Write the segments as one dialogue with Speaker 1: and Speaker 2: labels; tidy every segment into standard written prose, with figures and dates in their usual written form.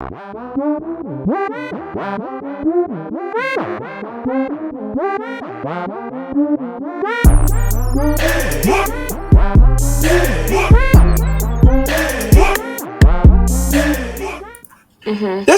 Speaker 1: This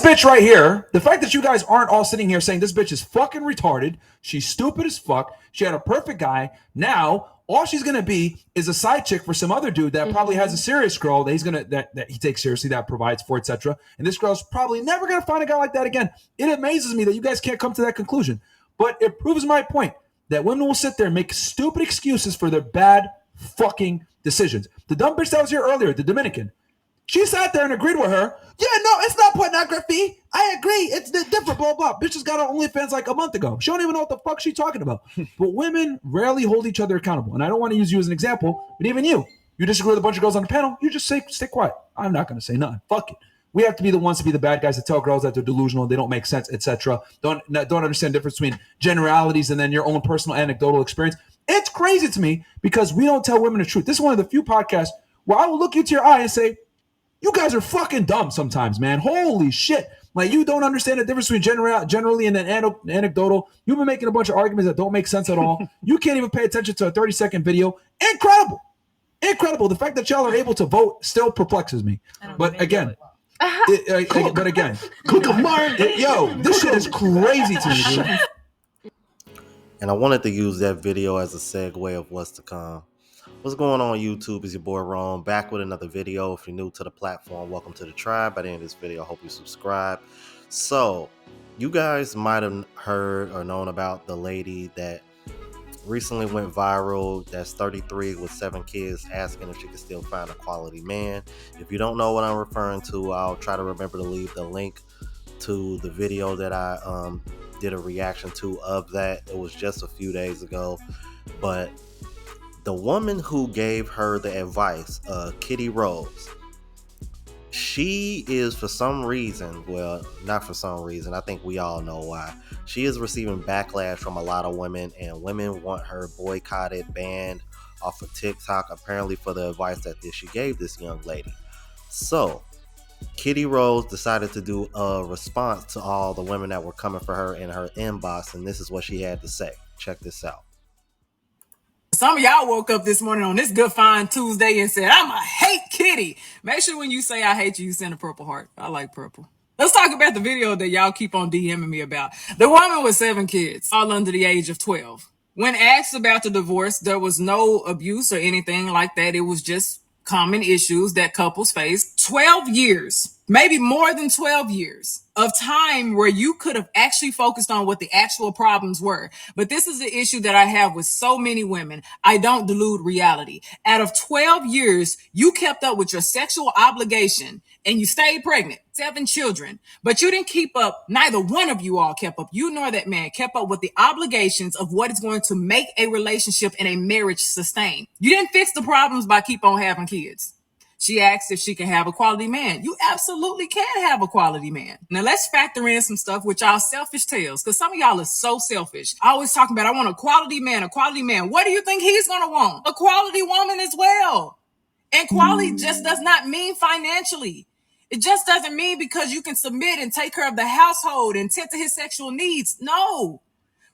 Speaker 1: bitch right here, the fact that you guys aren't all sitting here saying this bitch is fucking retarded, she's stupid as fuck, she had a perfect guy, now all she's gonna be is a side chick for some other dude that probably has a serious girl that he's gonna that he takes seriously, that provides for, etc. And this girl's probably never gonna find a guy like that again. It amazes me that you guys can't come to that conclusion, but it proves my point that women will sit there and make stupid excuses for their bad fucking decisions. The dumb bitch that was here earlier, the Dominican, she sat there and agreed with her. Yeah, no, it's not pornography. I agree. It's different, blah, blah. Bitch just got on OnlyFans like a month ago. She don't even know what the fuck she's talking about. But women rarely hold each other accountable. And I don't want to use you as an example, but even you disagree with a bunch of girls on the panel, you just stay quiet. I'm not going to say nothing. Fuck it. We have to be the ones to be the bad guys that tell girls that they're delusional, they don't make sense, etc. Don't understand the difference between generalities and then your own personal anecdotal experience. It's crazy to me because we don't tell women the truth. This is one of the few podcasts where I will look you to your eye and say, you guys are fucking dumb sometimes, man. Holy shit. Like, you don't understand the difference between generally and then anecdotal. You've been making a bunch of arguments that don't make sense at all. You can't even pay attention to a 30-second video. Incredible. The fact that y'all are able to vote still perplexes me. But again, this shit is crazy to me, dude.
Speaker 2: And I wanted to use that video as a segue of what's to come. What's going on YouTube? Is your boy Ron back with another video. If you're new to the platform, welcome to the tribe. By the end of this video, I hope you subscribe. So you guys might have heard or known about the lady that recently went viral, that's 33 with 7 kids, asking if she could still find a quality man. If you don't know what I'm referring to, I'll try to remember to leave the link to the video that I did a reaction to of that. It was just a few days ago, but the woman who gave her the advice, Kitty Rose, she is for some reason, well, not for some reason, I think we all know why, she is receiving backlash from a lot of women, and women want her boycotted, banned off of TikTok, apparently for the advice that she gave this young lady. So Kitty Rose decided to do a response to all the women that were coming for her in her inbox, and this is what she had to say. Check this out.
Speaker 3: Some of y'all woke up this morning on this Good Fine Tuesday and said, I'ma hate Kitty. Make sure when you say I hate you, you send a purple heart. I like purple. Let's talk about the video that y'all keep on DMing me about. The woman with 7 kids, all under the age of 12. When asked about the divorce, there was no abuse or anything like that. It was just common issues that couples face. 12 years, maybe more than 12 years of time where you could have actually focused on what the actual problems were. But this is the issue that I have with so many women. I don't delude reality. Out of 12 years, you kept up with your sexual obligation and you stayed pregnant, 7 children, but you didn't keep up. Neither one of you all kept up. You nor that man kept up with the obligations of what is going to make a relationship and a marriage sustain. You didn't fix the problems by keep on having kids. She asked if she can have a quality man. You absolutely can have a quality man. Now let's factor in some stuff with y'all selfish tales, because some of y'all are so selfish. I always talking about, I want a quality man, a quality man. What do you think he's going to want? A quality woman as well. And quality just does not mean financially. It just doesn't mean because you can submit and take care of the household and tend to his sexual needs. No.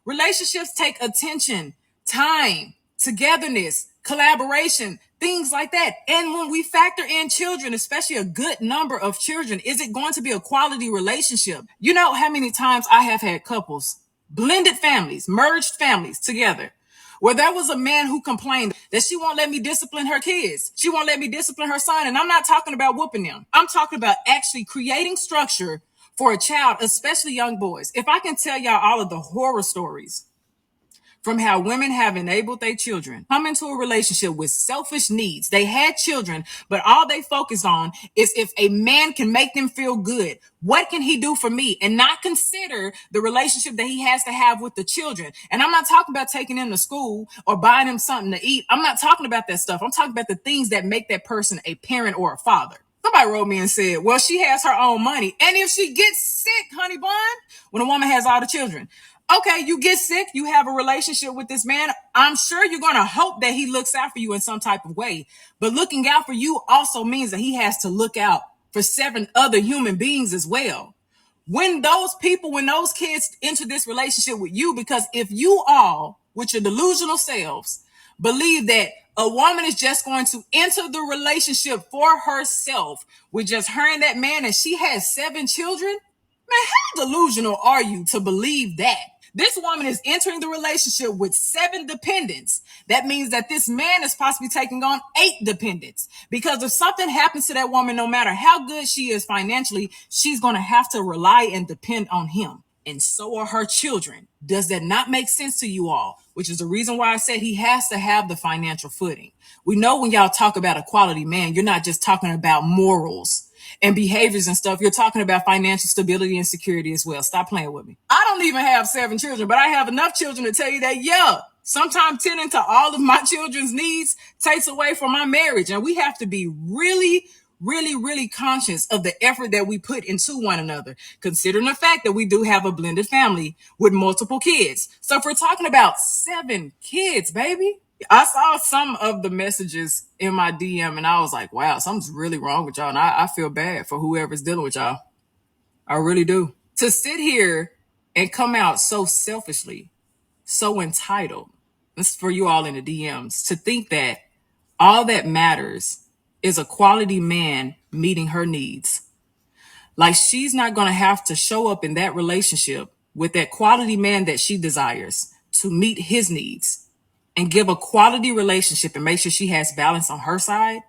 Speaker 3: Relationships take attention, time, togetherness, collaboration, things like that. And when we factor in children, especially a good number of children, is it going to be a quality relationship? You know how many times I have had couples, blended families, merged families together, where there was a man who complained that she won't let me discipline her kids. She won't let me discipline her son. And I'm not talking about whooping them. I'm talking about actually creating structure for a child, especially young boys. If I can tell y'all all of the horror stories from how women have enabled their children come into a relationship with selfish needs. They had children, but all they focus on is if a man can make them feel good, what can he do for me? And not consider the relationship that he has to have with the children. And I'm not talking about taking them to school or buying them something to eat. I'm not talking about that stuff. I'm talking about the things that make that person a parent or a father. Somebody wrote me and said, well, she has her own money. And if she gets sick, honey bun, when a woman has all the children, okay, you get sick, you have a relationship with this man. I'm sure you're going to hope that he looks out for you in some type of way. But looking out for you also means that he has to look out for 7 other human beings as well. When those kids enter this relationship with you, because if you all, with your delusional selves, believe that a woman is just going to enter the relationship for herself with just her and that man, and she has 7 children, man, how delusional are you to believe that? This woman is entering the relationship with 7 dependents. That means that this man is possibly taking on 8 dependents. Because if something happens to that woman, no matter how good she is financially, she's going to have to rely and depend on him. And so are her children. Does that not make sense to you all? Which is the reason why I said he has to have the financial footing. We know when y'all talk about a quality man, you're not just talking about morals and behaviors and stuff. You're talking about financial stability and security as well. Stop playing with me. I don't even have 7 children, but I have enough children to tell you that, yeah, sometimes tending to all of my children's needs takes away from my marriage. And we have to be really, really, really conscious of the effort that we put into one another, considering the fact that we do have a blended family with multiple kids. So if we're talking about 7 kids, baby, I saw some of the messages in my DM and I was like, wow, something's really wrong with y'all. And I feel bad for whoever's dealing with y'all. I really do. To sit here and come out so selfishly, so entitled, this is for you all in the DMs, to think that all that matters is a quality man meeting her needs. Like she's not going to have to show up in that relationship with that quality man that she desires to meet his needs and give a quality relationship and make sure she has balance on her side.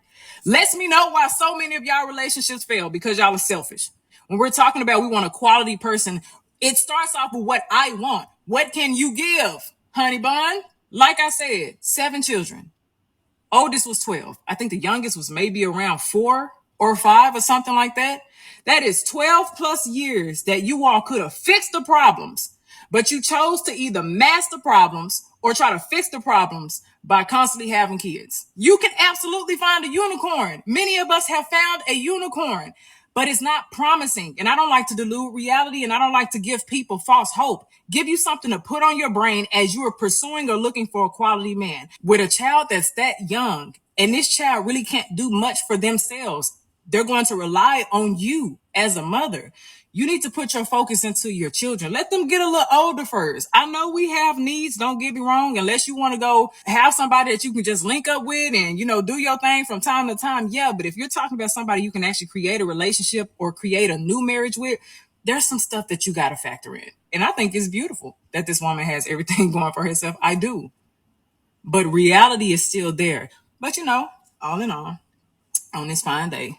Speaker 3: Lets me know why so many of y'all relationships fail, because y'all are selfish. When we're talking about we want a quality person, it starts off with what I want. What can you give, honey bun? Like I said, 7 children. Oldest was 12. I think the youngest was maybe around 4 or 5 or something like that. That is 12 plus years that you all could have fixed the problems, but you chose to either mask the problems or try to fix the problems by constantly having kids. You can absolutely find a unicorn. Many of us have found a unicorn, but it's not promising. And I don't like to dilute reality, and I don't like to give people false hope. Give you something to put on your brain as you are pursuing or looking for a quality man. With a child that's that young, and this child really can't do much for themselves, they're going to rely on you as a mother. You need to put your focus into your children. Let them get a little older first. I know we have needs, don't get me wrong, unless you want to go have somebody that you can just link up with and, do your thing from time to time. Yeah, but if you're talking about somebody you can actually create a relationship or create a new marriage with, there's some stuff that you got to factor in. And I think it's beautiful that this woman has everything going for herself. I do. But reality is still there. But, all in all, on this fine day,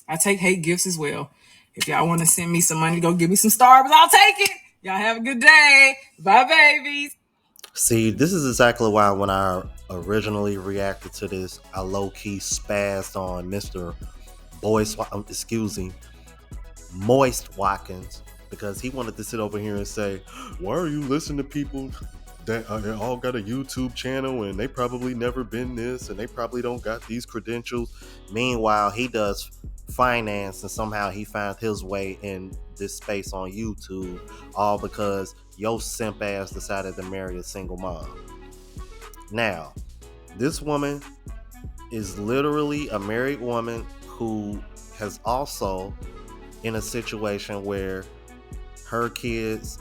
Speaker 3: I take hate gifts as well. If y'all want to send me some money, go give me some Starbucks, I'll take it. Y'all have a good day. Bye, babies.
Speaker 2: See, this is exactly why when I originally reacted to this, I low-key spazzed on Mr. Moist Watkins, because he wanted to sit over here and say, why are you listening to people that all got a YouTube channel and they probably never been this and they probably don't got these credentials? Meanwhile, he does finance and somehow he found his way in this space on YouTube, all because your simp ass decided to marry a single mom. Now, this woman is literally a married woman who has also in a situation where her kids,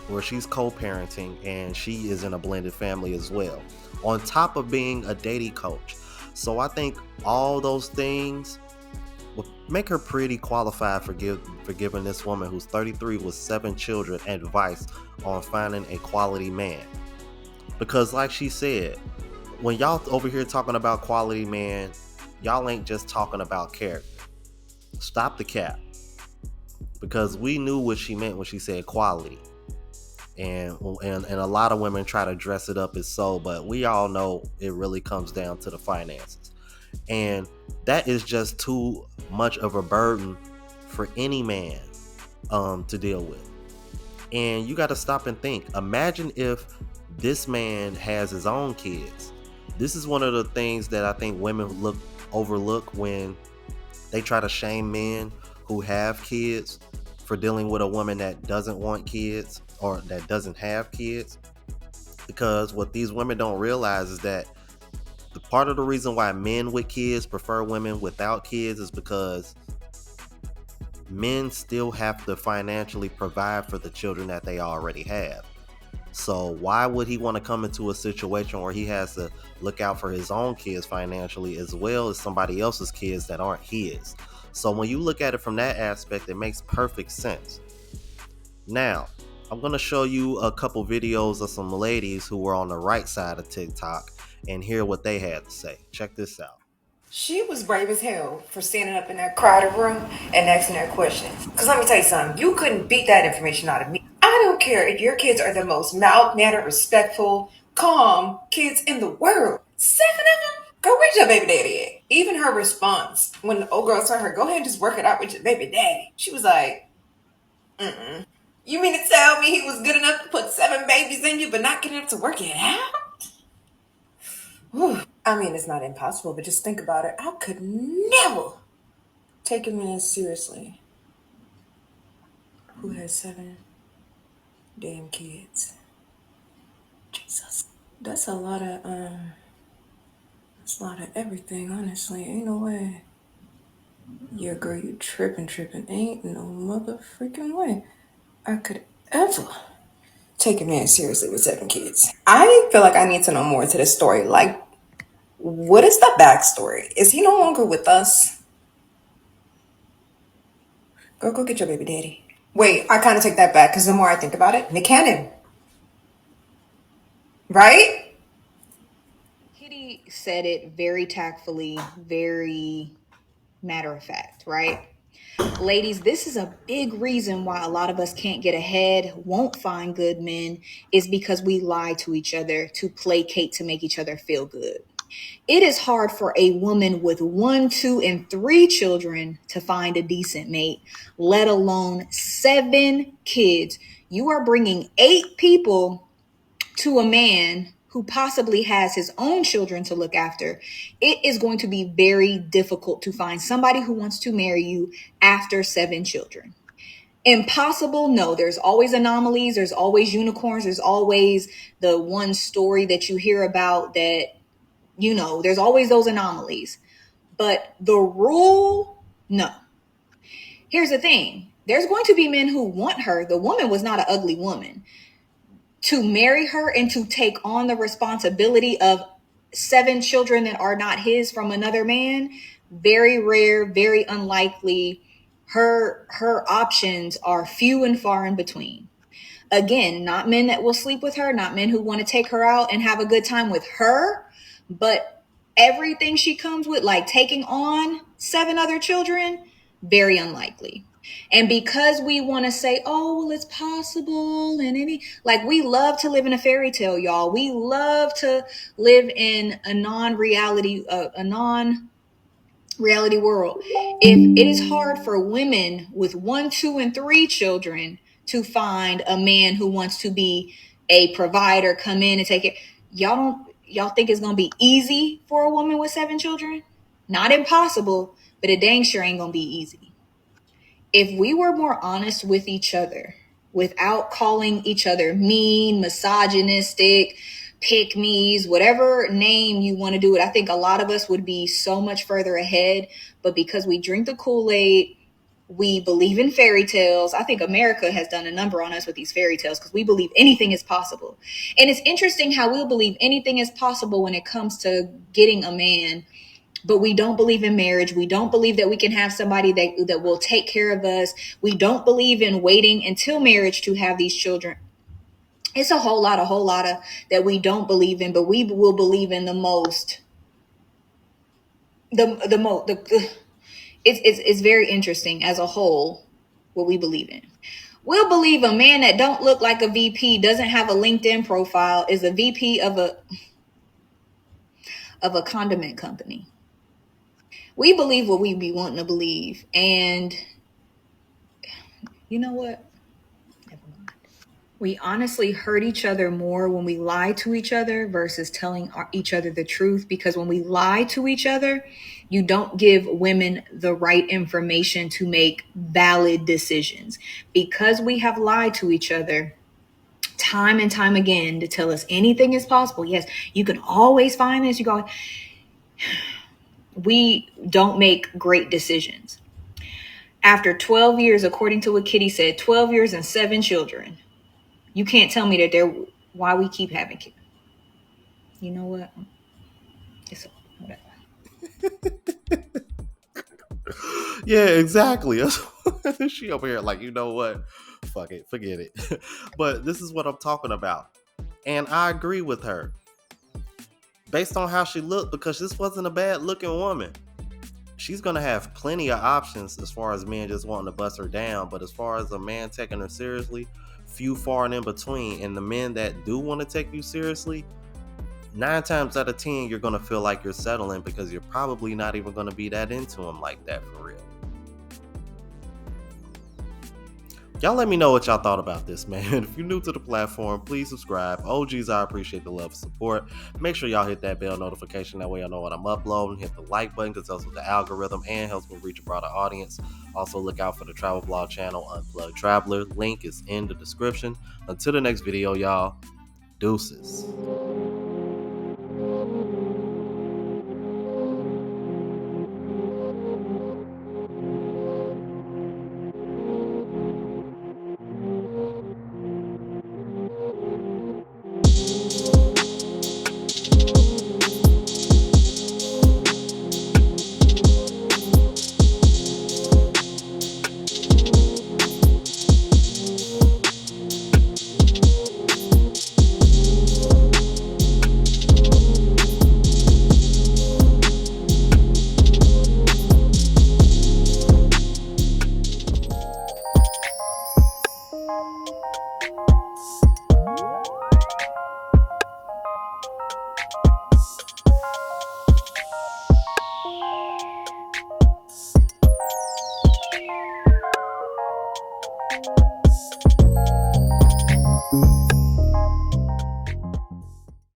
Speaker 2: where she's co-parenting and she is in a blended family as well, on top of being a dating coach. So I think all those things will make her pretty qualified for giving this woman who's 33 with 7 children advice on finding a quality man. Because like she said, when y'all over here talking about quality man, y'all ain't just talking about character. Stop the cap. Because we knew what she meant when she said quality. And a lot of women try to dress it up as so, but we all know it really comes down to the finances. And that is just too much of a burden for any man to deal with. And you got to stop and think. Imagine if this man has his own kids. This is one of the things that I think women overlook when they try to shame men who have kids for dealing with a woman that doesn't want kids or that doesn't have kids. Because what these women don't realize is that the part of the reason why men with kids prefer women without kids is because men still have to financially provide for the children that they already have. So why would he want to come into a situation where he has to look out for his own kids financially as well as somebody else's kids that aren't his? So when you look at it from that aspect, it makes perfect sense. Now, I'm going to show you a couple videos of some ladies who were on the right side of TikTok and hear what they had to say. Check this out.
Speaker 4: She was brave as hell for standing up in that crowded room and asking that question. Because let me tell you something, you couldn't beat that information out of me. I don't care if your kids are the most mild-mannered, respectful, calm kids in the world. 7 of them? Go where's your baby daddy at? Even her response when the old girl told her, go ahead and just work it out with your baby daddy. She was like, you mean to tell me he was good enough to put 7 babies in you but not good enough to work it out? Whew. I mean, it's not impossible, but just think about it. I could never take a man seriously who has 7 damn kids. Jesus. That's a lot of everything, honestly. Ain't no way. Yeah, girl, you tripping. Ain't no mother freaking way I could ever take a man seriously with 7 kids. I feel like I need to know more to this story. Like, what is the backstory? Is he no longer with us? Girl, go get your baby daddy. Wait, I kind of take that back because the more I think about it, Nick Cannon. Right?
Speaker 5: Kitty said it very tactfully, very matter of fact, right? Ladies, this is a big reason why a lot of us can't get ahead, won't find good men, is because we lie to each other to placate, to make each other feel good. It is hard for a woman with 1, 2, and 3 children to find a decent mate, let alone 7 kids. You are bringing 8 people to a man who possibly has his own children to look after. It is going to be very difficult to find somebody who wants to marry you after 7 children. Impossible? No, there's always anomalies. There's always unicorns. There's always the one story that you hear about that, there's always those anomalies. But the rule, no. Here's the thing. There's going to be men who want her. The woman was not an ugly woman. To marry her and to take on the responsibility of 7 children that are not his from another man, very rare, very unlikely. Her options are few and far in between. Again, not men that will sleep with her, not men who want to take her out and have a good time with her, but everything she comes with, like taking on 7 other children, very unlikely. And because we want to say, oh, well, it's possible, and we love to live in a fairy tale, y'all. We love to live in a non-reality world. If it is hard for women with 1, 2, and 3 children to find a man who wants to be a provider, come in and take it, y'all think it's gonna be easy for a woman with 7 children? Not impossible, but it dang sure ain't gonna be easy. If we were more honest with each other, without calling each other mean, misogynistic, pick-me's, whatever name you want to do it, I think a lot of us would be so much further ahead. But because we drink the Kool-Aid, we believe in fairy tales. I think America has done a number on us with these fairy tales because we believe anything is possible. And it's interesting how we'll believe anything is possible when it comes to getting a man, but we don't believe in marriage. We don't believe that we can have somebody that will take care of us. We don't believe in waiting until marriage to have these children. It's a whole lot of that we don't believe in, but we will believe in the most. It's very interesting as a whole what we believe in. We'll believe a man that don't look like a VP, doesn't have a LinkedIn profile, is a VP of a condiment company. We believe what we be wanting to believe. And you know what? Never mind. We honestly hurt each other more when we lie to each other versus telling each other the truth. Because when we lie to each other, you don't give women the right information to make valid decisions. Because we have lied to each other time and time again to tell us anything is possible. Yes, you can always find this. We don't make great decisions. After 12 years, according to what Kitty said, 12 years and 7 children. You can't tell me that why we keep having kids. You know what? It's whatever.
Speaker 2: Yeah, exactly. She over here like, you know what? Fuck it, forget it. But this is what I'm talking about. And I agree with her. Based on how she looked, because this wasn't a bad looking woman. She's gonna have plenty of options as far as men just wanting to bust her down. But as far as a man taking her seriously, few far and in between. And the men that do want to take you seriously, 9 times out of 10, you're gonna feel like you're settling because you're probably not even gonna be that into him like that for real. Y'all let me know what y'all thought about this, man. If you're new to the platform, please subscribe. OGs, I appreciate the love and support. Make sure y'all hit that bell notification. That way y'all know what I'm uploading. Hit the like button because it helps with the algorithm and helps me reach a broader audience. Also, look out for the travel vlog channel, Unplugged Traveler. Link is in the description. Until the next video, y'all. Deuces.